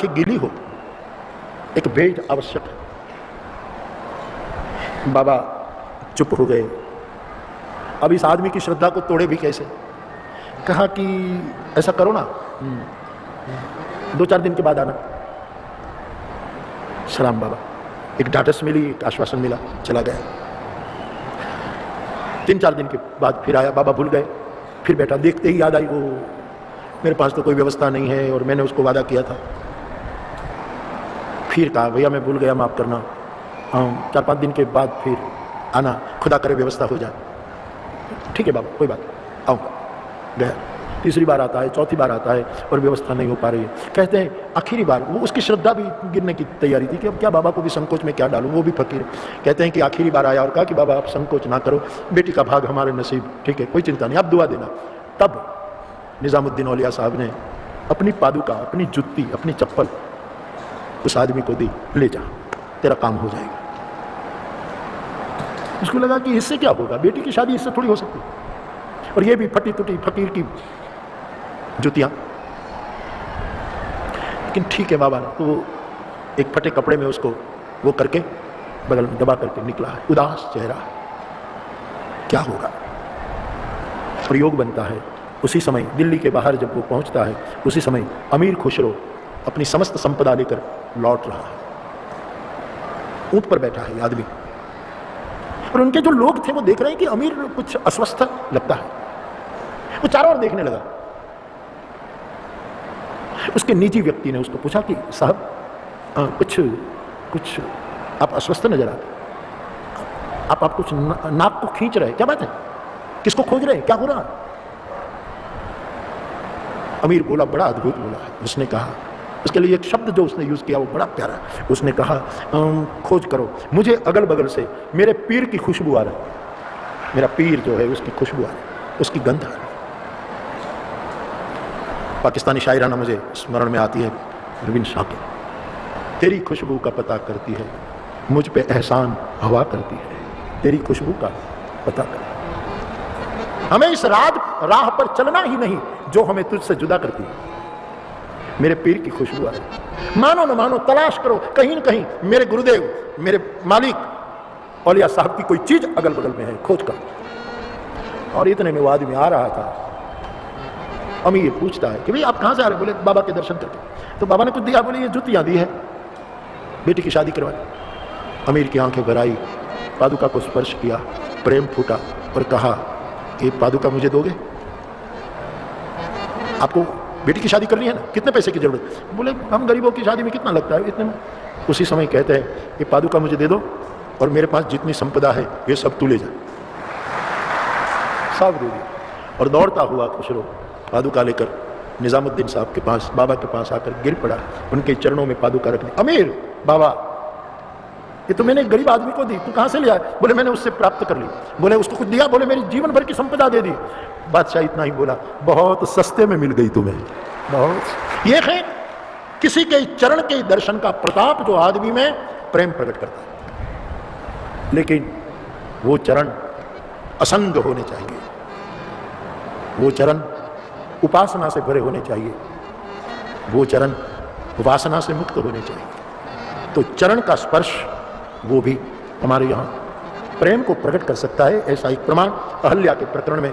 आंखें गीली हो, एक बेड आवश्यक है। बाबा चुप हो गए। अब इस आदमी की श्रद्धा को तोड़े भी कैसे? कहा कि ऐसा करो ना, 2-4 दिन के बाद आना। सलाम बाबा, एक ढाढ़स मिली, एक आश्वासन मिला, चला गया। 3-4 दिन के बाद फिर आया, बाबा भूल गए। फिर बैठा, देखते ही याद आई, वो मेरे पास तो कोई व्यवस्था नहीं है और मैंने उसको वादा किया था। फिर कहा भैया मैं भूल गया, माफ़ करना, हाँ 4-5 दिन के बाद फिर आना, खुदा करे व्यवस्था हो जाए। ठीक है बाबा, कोई बात, आऊँगा। गया, तीसरी बार आता है, चौथी बार आता है और व्यवस्था नहीं हो पा रही है। कहते हैं आखिरी बार, वो उसकी श्रद्धा भी गिरने की तैयारी थी कि अब क्या बाबा को भी संकोच में क्या डालूं, वो भी फकीर। कहते हैं कि आखिरी बार आया और कहा कि बाबा आप संकोच ना करो, बेटी का भाग हमारे नसीब, ठीक है कोई चिंता नहीं, आप दुआ देना। तब निजामुद्दीन औलिया साहब ने अपनी पादुका, अपनी जुत्ती, अपनी चप्पल उस आदमी को दी, ले जा तेरा काम हो जाएगा। उसको लगा कि इससे क्या होगा, बेटी की शादी इससे थोड़ी हो सकती, और ये भी फटी टूटी फकीर की जुतियां। लेकिन ठीक है बाबा, तो एक फटे कपड़े में उसको वो करके बगल में दबा करके निकला है, उदास चेहरा, क्या होगा। प्रयोग बनता है। उसी समय दिल्ली के बाहर जब वो पहुंचता है, उसी समय अमीर खुसरो अपनी समस्त संपदा लेकर लौट रहा है। ऊंट पर बैठा है आदमी, और उनके जो लोग थे वो देख रहे हैं कि अमीर कुछ अस्वस्थ लगता है। वो चारों ओर देखने लगा। उसके निजी व्यक्ति ने उसको पूछा कि साहब कुछ आप अस्वस्थ नजर आते, आप कुछ नाक को खींच रहे, क्या बात है, किसको खोज रहे, क्या हो रहा है? अमीर बोला, बड़ा अद्भुत बोला है। उसने कहा, उसके लिए एक शब्द जो उसने यूज किया वो बड़ा प्यारा है। उसने कहा खोज करो, मुझे अगल बगल से मेरे पीर की खुशबू आ रही, मेरा पीर जो है उसकी खुशबू आ रही, उसकी गंध आ रही। पाकिस्तानी शायराना मुझे स्मरण में आती है, रवीन शाह की, तेरी खुशबू का पता करती है, मुझ पे एहसान हवा करती है, तेरी खुशबू का पता कर। हमें इस राह पर चलना ही नहीं जो हमें तुझसे जुदा करती है। मेरे पीर की खुशबू आ रही, मानो न मानो तलाश करो, कहीं न कहीं मेरे गुरुदेव, मेरे मालिक औलिया साहब की कोई चीज अगल बगल में है, खोज कर। और इतने में वो आदमी आ रहा था। अमीर पूछता है कि भाई आप कहाँ से आ रहे? बोले बाबा के दर्शन करके। तो बाबा ने कुछ दिया? बोले ये जुतियाँ दी है, बेटी की शादी करवाई। अमीर की आंखें भर आई, पादुका को स्पर्श किया, प्रेम फूटा और कहा ये पादुका मुझे दोगे? आपको बेटी की शादी करनी है ना, कितने पैसे की जरूरत? बोले हम गरीबों की शादी में कितना लगता है, इतने में। उसी समय कहते हैं ये पादुका मुझे दे दो और मेरे पास जितनी संपदा है ये सब तू ले जा। सब दे दिया और दौड़ता हुआ खुसरो पादुका लेकर निजामुद्दीन साहब के पास, बाबा के पास आकर गिर पड़ा, उनके चरणों में पादुका रख दी। अमीर बाबा, ये तो मैंने एक गरीब आदमी को दी, तू कहाँ से लिया? बोले मैंने उससे प्राप्त कर ली। बोले उसको कुछ दिया? बोले मेरी जीवन भर की संपदा दे दी। बादशाह इतना ही बोला, बहुत सस्ते में मिल गई तुम्हें, बहुत। ये है किसी के चरण के दर्शन का प्रताप जो आदमी में प्रेम प्रकट करता है। लेकिन वो चरण असंग होने चाहिए, वो चरण उपासना से भरे होने चाहिए, वो चरण वासना से मुक्त होने चाहिए। तो चरण का स्पर्श वो भी हमारे यहाँ प्रेम को प्रकट कर सकता है। ऐसा एक प्रमाण अहल्या के प्रकरण में